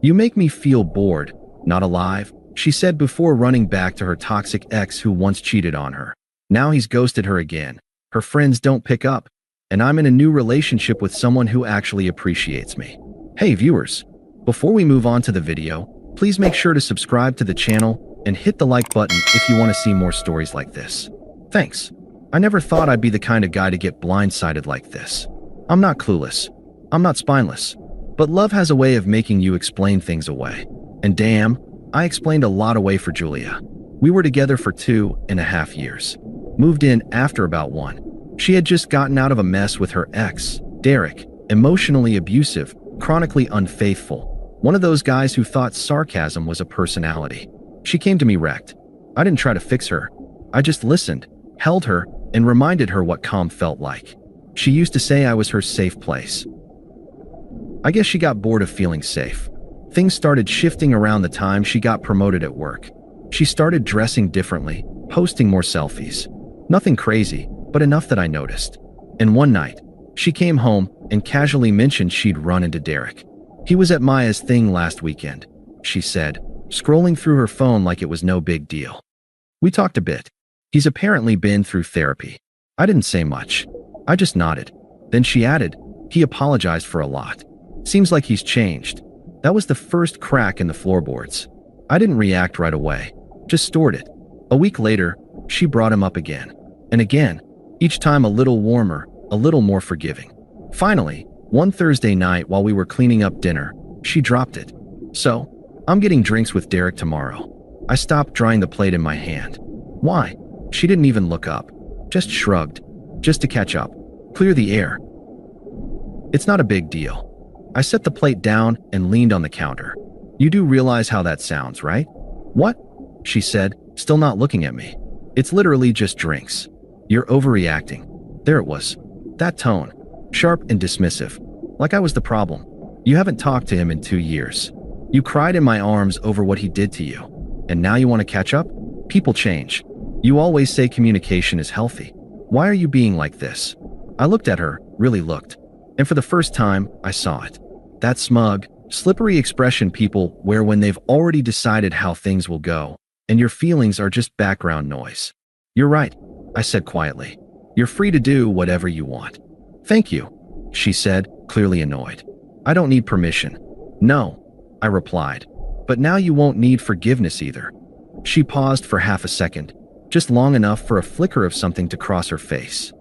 You make me feel bored, not alive, she said before running back to her toxic ex who once cheated on her. Now he's ghosted her again. Her friends don't pick up, and I'm in a new relationship with someone who actually appreciates me. Hey viewers, before we move on to the video, please make sure to subscribe to the channel and hit the like button if you want to see more stories like this. Thanks. I never thought I'd be the kind of guy to get blindsided like this. I'm not clueless. I'm not spineless. But love has a way of making you explain things away. And damn, I explained a lot away for Julia. We were together for 2.5 years. Moved in after about 1. She had just gotten out of a mess with her ex, Derek, emotionally abusive, chronically unfaithful. One of those guys who thought sarcasm was a personality. She came to me wrecked. I didn't try to fix her. I just listened, held her, and reminded her what calm felt like. She used to say I was her safe place. I guess she got bored of feeling safe. Things started shifting around the time she got promoted at work. She started dressing differently, posting more selfies. Nothing crazy, but enough that I noticed. And one night, she came home and casually mentioned she'd run into Derek. He was at Maya's thing last weekend, she said, scrolling through her phone like it was no big deal. We talked a bit. He's apparently been through therapy. I didn't say much. I just nodded. Then she added, he apologized for a lot. Seems like he's changed. That was the first crack in the floorboards. I didn't react right away, just stored it. A week later, she brought him up again. And again, each time a little warmer, a little more forgiving. Finally, one Thursday night while we were cleaning up dinner, she dropped it. So, I'm getting drinks with Derek tomorrow. I stopped drying the plate in my hand. Why? She didn't even look up. Just shrugged. Just to catch up. Clear the air. It's not a big deal. I set the plate down and leaned on the counter. You do realize how that sounds, right? What? She said, still not looking at me. It's literally just drinks. You're overreacting. There it was. That tone. Sharp and dismissive. Like I was the problem. You haven't talked to him in 2 years. You cried in my arms over what he did to you. And now you want to catch up? People change. You always say communication is healthy. Why are you being like this? I looked at her, really looked. And for the first time, I saw it. That smug, slippery expression people wear when they've already decided how things will go, and your feelings are just background noise. You're right, I said quietly. You're free to do whatever you want. Thank you, she said, clearly annoyed. I don't need permission. No, I replied. But now you won't need forgiveness either. She paused for half a second, just long enough for a flicker of something to cross her face.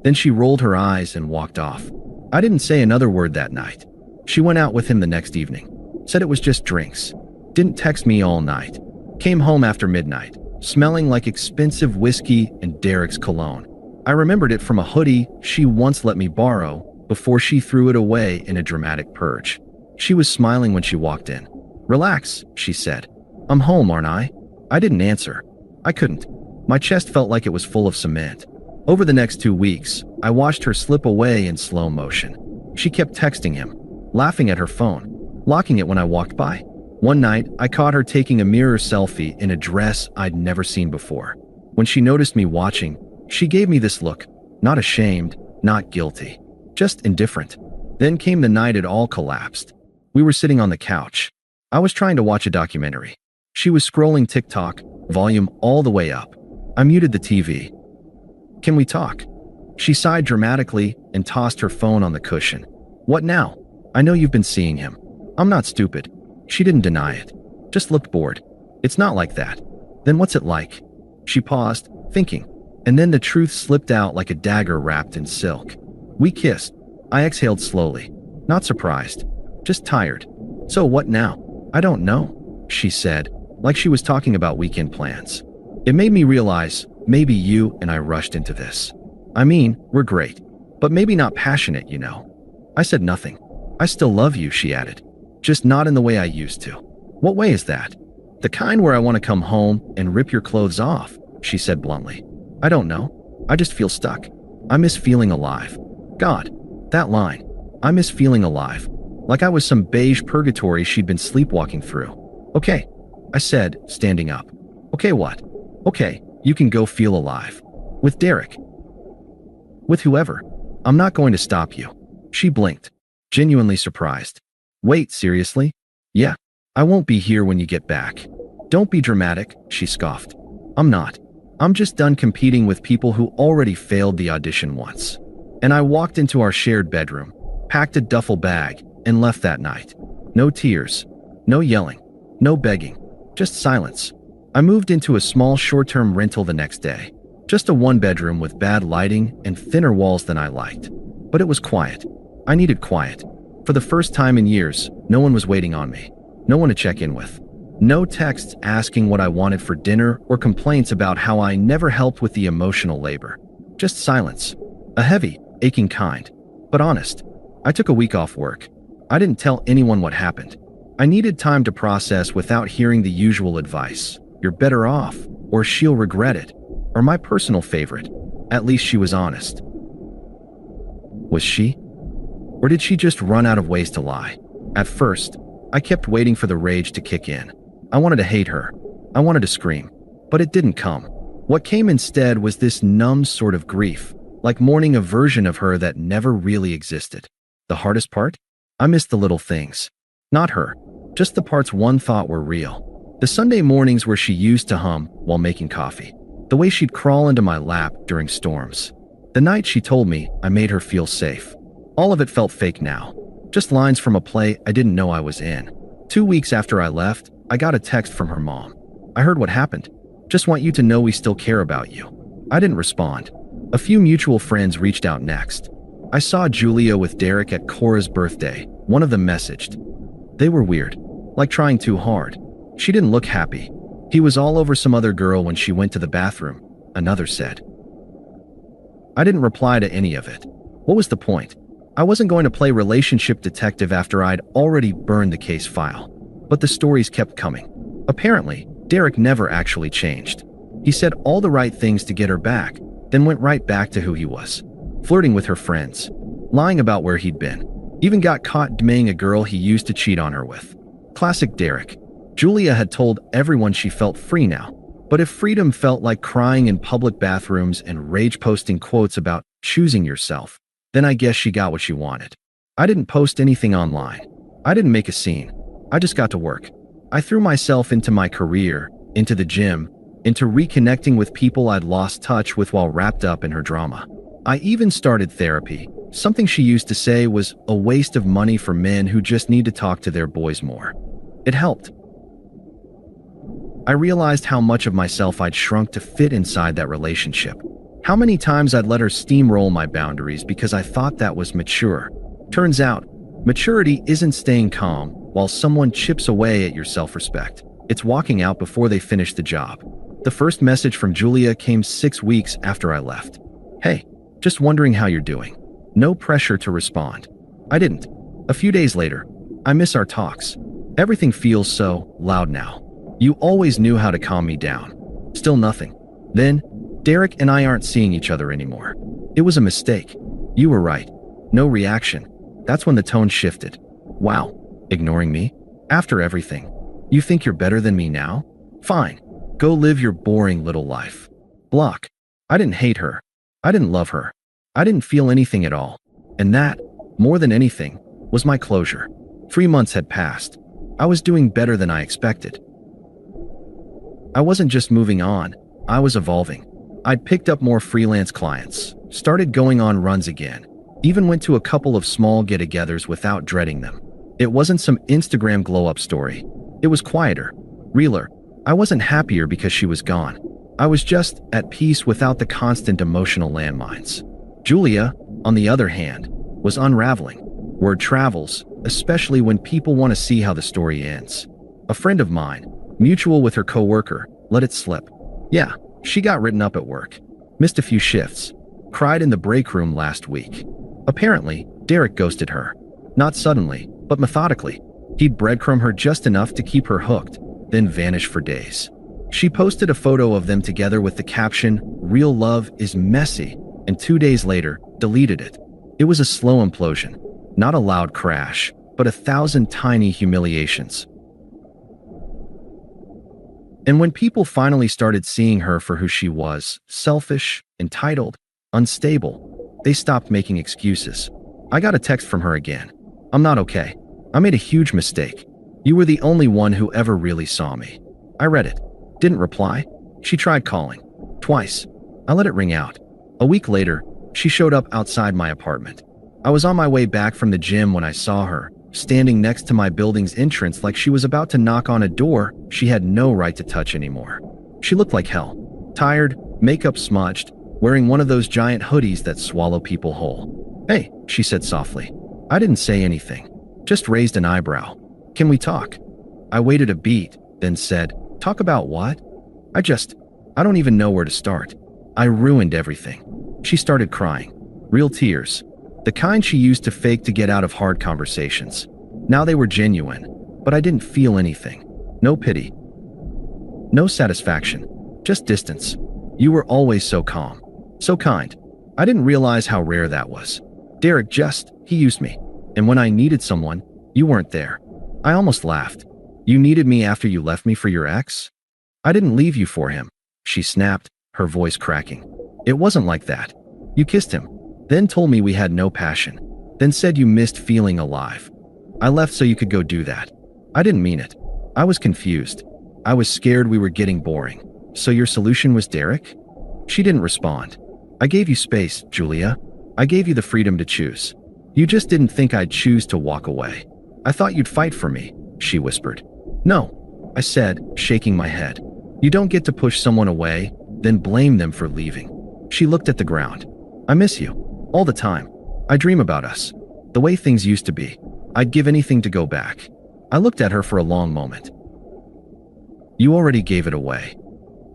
Then she rolled her eyes and walked off. I didn't say another word that night. She went out with him the next evening. Said it was just drinks. Didn't text me all night. Came home after midnight, smelling like expensive whiskey and Derek's cologne. I remembered it from a hoodie she once let me borrow before she threw it away in a dramatic purge. She was smiling when she walked in. Relax, she said. I'm home, aren't I? I didn't answer. I couldn't. My chest felt like it was full of cement. Over the next 2 weeks, I watched her slip away in slow motion. She kept texting him, laughing at her phone, locking it when I walked by. One night, I caught her taking a mirror selfie in a dress I'd never seen before. When she noticed me watching, she gave me this look, not ashamed, not guilty, just indifferent. Then came the night it all collapsed. We were sitting on the couch. I was trying to watch a documentary. She was scrolling TikTok, volume all the way up. I muted the TV. Can we talk? She sighed dramatically and tossed her phone on the cushion. What now? I know you've been seeing him. I'm not stupid. She didn't deny it. Just looked bored. It's not like that. Then what's it like? She paused, thinking, and then the truth slipped out like a dagger wrapped in silk. We kissed. I exhaled slowly. Not surprised. Just tired. So what now? I don't know, she said, like she was talking about weekend plans. It made me realize maybe you and I rushed into this. I mean, we're great, but maybe not passionate, you know. I said nothing. I still love you, she added. Just not in the way I used to. What way is that? The kind where I want to come home and rip your clothes off, she said bluntly. I don't know. I just feel stuck. I miss feeling alive. God, that line. I miss feeling alive. Like I was some beige purgatory she'd been sleepwalking through. Okay, I said, standing up. Okay, what? Okay, you can go feel alive. With Derek. With whoever. I'm not going to stop you. She blinked, genuinely surprised. Wait, seriously? Yeah, I won't be here when you get back. Don't be dramatic, she scoffed. I'm not. I'm just done competing with people who already failed the audition once. And I walked into our shared bedroom, packed a duffel bag, and left that night. No tears, no yelling, no begging, just silence. I moved into a small short-term rental the next day. Just a one-bedroom with bad lighting and thinner walls than I liked. But it was quiet. I needed quiet. For the first time in years, no one was waiting on me. No one to check in with. No texts asking what I wanted for dinner or complaints about how I never helped with the emotional labor. Just silence. A heavy, aching kind. But honest. I took a week off work. I didn't tell anyone what happened. I needed time to process without hearing the usual advice. You're better off, or she'll regret it. Or my personal favorite. At least she was honest. Was she? Or did she just run out of ways to lie? At first, I kept waiting for the rage to kick in. I wanted to hate her. I wanted to scream. But it didn't come. What came instead was this numb sort of grief, like mourning a version of her that never really existed. The hardest part? I missed the little things. Not her. Just the parts one thought were real. The Sunday mornings where she used to hum while making coffee. The way she'd crawl into my lap during storms. The night she told me I made her feel safe. All of it felt fake now. Just lines from a play I didn't know I was in. 2 weeks after I left, I got a text from her mom. I heard what happened. Just want you to know we still care about you. I didn't respond. A few mutual friends reached out next. I saw Julia with Derek at Cora's birthday. One of them messaged. They were weird. Like trying too hard. She didn't look happy. He was all over some other girl when she went to the bathroom, another said. I didn't reply to any of it. What was the point? I wasn't going to play relationship detective after I'd already burned the case file. But the stories kept coming. Apparently, Derek never actually changed. He said all the right things to get her back, then went right back to who he was. Flirting with her friends. Lying about where he'd been. Even got caught DMing a girl he used to cheat on her with. Classic Derek. Julia had told everyone she felt free now. But if freedom felt like crying in public bathrooms and rage posting quotes about choosing yourself, then I guess she got what she wanted. I didn't post anything online. I didn't make a scene. I just got to work. I threw myself into my career, into the gym, into reconnecting with people I'd lost touch with while wrapped up in her drama. I even started therapy. Something she used to say was a waste of money for men who just need to talk to their boys more. It helped. I realized how much of myself I'd shrunk to fit inside that relationship. How many times I'd let her steamroll my boundaries because I thought that was mature. Turns out, maturity isn't staying calm while someone chips away at your self-respect. It's walking out before they finish the job. The first message from Julia came 6 weeks after I left. Hey, just wondering how you're doing. No pressure to respond. I didn't. A few days later, I miss our talks. Everything feels so loud now. You always knew how to calm me down. Still nothing. Then, Derek and I aren't seeing each other anymore. It was a mistake. You were right. No reaction. That's when the tone shifted. Wow. Ignoring me? After everything. You think you're better than me now? Fine. Go live your boring little life. Block. I didn't hate her. I didn't love her. I didn't feel anything at all. And that, more than anything, was my closure. 3 months had passed. I was doing better than I expected. I wasn't just moving on, I was evolving. I'd picked up more freelance clients, started going on runs again, even went to a couple of small get-togethers without dreading them. It wasn't some Instagram glow-up story. It was quieter, realer. I wasn't happier because she was gone. I was just at peace without the constant emotional landmines. Julia, on the other hand, was unraveling. Word travels, especially when people want to see how the story ends. A friend of mine, mutual with her coworker, let it slip. Yeah, she got written up at work. Missed a few shifts. Cried in the break room last week. Apparently, Derek ghosted her. Not suddenly, but methodically. He'd breadcrumb her just enough to keep her hooked, then vanish for days. She posted a photo of them together with the caption, "Real love is messy," and 2 days later, deleted it. It was a slow implosion. Not a loud crash, but 1,000 tiny humiliations. And when people finally started seeing her for who she was, selfish, entitled, unstable, they stopped making excuses. I got a text from her again. I'm not okay. I made a huge mistake. You were the only one who ever really saw me. I read it. Didn't reply. She tried calling. Twice. I let it ring out. A week later, she showed up outside my apartment. I was on my way back from the gym when I saw her, standing next to my building's entrance like she was about to knock on a door she had no right to touch anymore. She looked like hell. Tired, makeup smudged, wearing one of those giant hoodies that swallow people whole. "Hey," she said softly. I didn't say anything, just raised an eyebrow. "Can we talk?" I waited a beat, then said, "Talk about what?" I don't even know where to start. I ruined everything." She started crying. Real tears. The kind she used to fake to get out of hard conversations. Now they were genuine, but I didn't feel anything. No pity. No satisfaction. Just distance. "You were always so calm. So kind." I didn't realize how rare that was. Derek he used me. And when I needed someone, you weren't there. I almost laughed. "You needed me after you left me for your ex?" "I didn't leave you for him," she snapped, her voice cracking. "It wasn't like that. You kissed him, then told me we had no passion, then said you missed feeling alive. I left so you could go do that. I didn't mean it. I was confused. I was scared we were getting boring. So your solution was Derek?" She didn't respond. "I gave you space, Julia. I gave you the freedom to choose. You just didn't think I'd choose to walk away. I thought you'd fight for me," she whispered. "No," I said, shaking my head. "You don't get to push someone away, then blame them for leaving." She looked at the ground. "I miss you. All the time. I dream about us. The way things used to be. I'd give anything to go back." I looked at her for a long moment. "You already gave it away."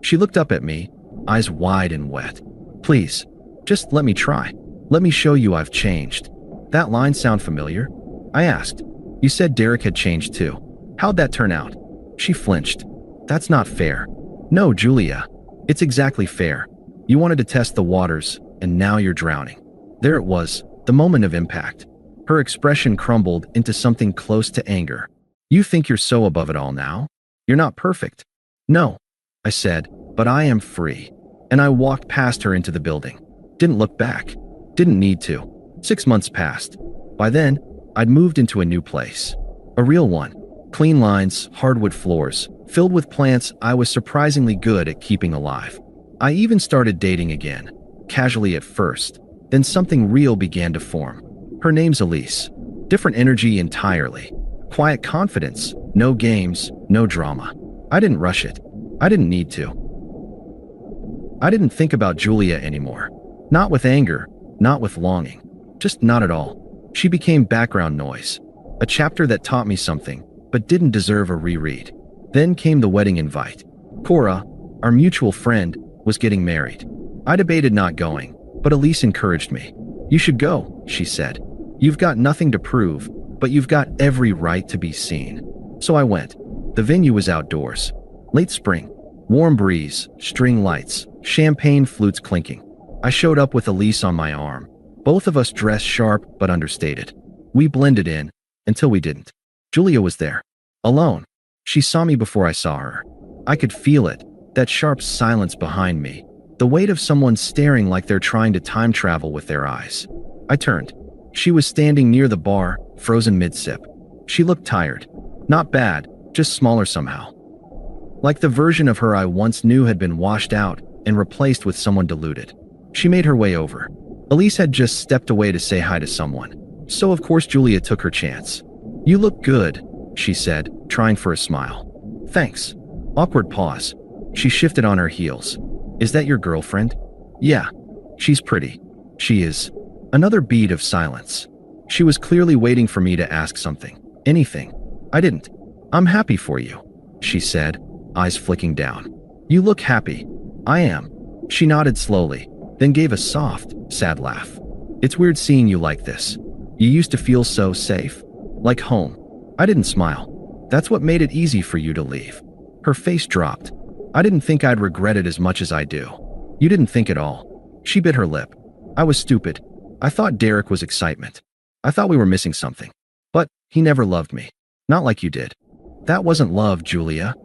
She looked up at me, eyes wide and wet. "Please, just let me try. Let me show you I've changed." "That line sound familiar?" I asked. "You said Derek had changed too. How'd that turn out?" She flinched. "That's not fair." "No, Julia. It's exactly fair. You wanted to test the waters, and now you're drowning." There it was, the moment of impact. Her expression crumbled into something close to anger. "You think you're so above it all now? You're not perfect." "No," I said, "but I am free." And I walked past her into the building. Didn't look back. Didn't need to. 6 months passed. By then, I'd moved into a new place. A real one. Clean lines, hardwood floors, filled with plants I was surprisingly good at keeping alive. I even started dating again, casually at first. Then something real began to form. Her name's Elise. Different energy entirely. Quiet confidence, no games, no drama. I didn't rush it. I didn't need to. I didn't think about Julia anymore. Not with anger, not with longing. Just not at all. She became background noise. A chapter that taught me something, but didn't deserve a reread. Then came the wedding invite. Cora, our mutual friend, was getting married. I debated not going, but Elise encouraged me. "You should go," she said. "You've got nothing to prove, but you've got every right to be seen." So I went. The venue was outdoors. Late spring. Warm breeze, string lights, champagne flutes clinking. I showed up with Elise on my arm. Both of us dressed sharp but understated. We blended in, until we didn't. Julia was there. Alone. She saw me before I saw her. I could feel it, that sharp silence behind me. The weight of someone staring like they're trying to time travel with their eyes. I turned. She was standing near the bar, frozen mid-sip. She looked tired. Not bad, just smaller somehow. Like the version of her I once knew had been washed out and replaced with someone diluted. She made her way over. Elise had just stepped away to say hi to someone. So of course Julia took her chance. "You look good," she said, trying for a smile. "Thanks." Awkward pause. She shifted on her heels. "Is that your girlfriend?" "Yeah." "She's pretty." "She is." Another beat of silence. She was clearly waiting for me to ask something. Anything. I didn't. "I'm happy for you," she said, eyes flicking down. "You look happy." "I am." She nodded slowly, then gave a soft, sad laugh. "It's weird seeing you like this. You used to feel so safe. Like home." I didn't smile. "That's what made it easy for you to leave." Her face dropped. "I didn't think I'd regret it as much as I do." "You didn't think at all." She bit her lip. "I was stupid. I thought Derek was excitement. I thought we were missing something. But he never loved me. Not like you did." "That wasn't love, Julia.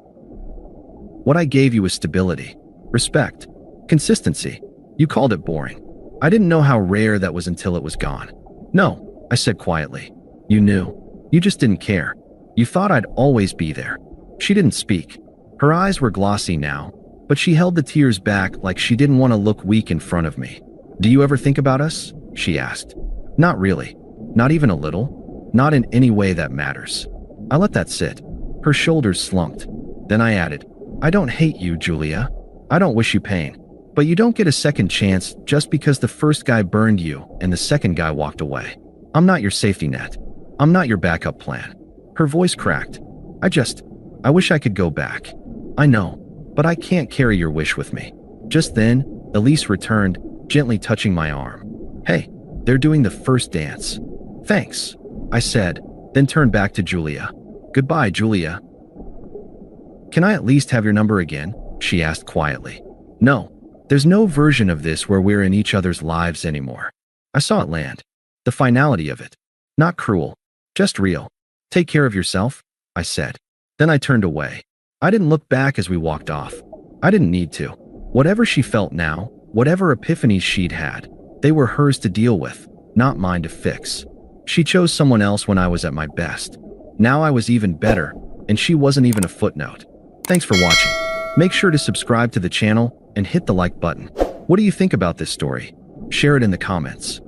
What I gave you was stability, respect, consistency. You called it boring. I didn't know how rare that was until it was gone." "No," I said quietly. "You knew." You just didn't care. You thought I'd always be there." She didn't speak. Her eyes were glossy now, but she held the tears back like she didn't want to look weak in front of me. "Do you ever think about us?" she asked. "Not really. Not even a little. Not in any way that matters." I let that sit. Her shoulders slumped. Then I added, "I don't hate you, Julia. I don't wish you pain. But you don't get a second chance just because the first guy burned you and the second guy walked away. I'm not your safety net. I'm not your backup plan." Her voice cracked. I wish I could go back. "I know, but I can't carry your wish with me." Just then, Elise returned, gently touching my arm. "Hey, they're doing the first dance." "Thanks," I said, then turned back to Julia. "Goodbye, Julia." "Can I at least have your number again?" she asked quietly. "No, there's no version of this where we're in each other's lives anymore." I saw it land. The finality of it. Not cruel, just real. "Take care of yourself," I said. Then I turned away. I didn't look back as we walked off. I didn't need to. Whatever she felt now, whatever epiphanies she'd had, they were hers to deal with, not mine to fix. She chose someone else when I was at my best. Now I was even better, and she wasn't even a footnote. Thanks for watching. Make sure to subscribe to the channel and hit the like button. What do you think about this story? Share it in the comments.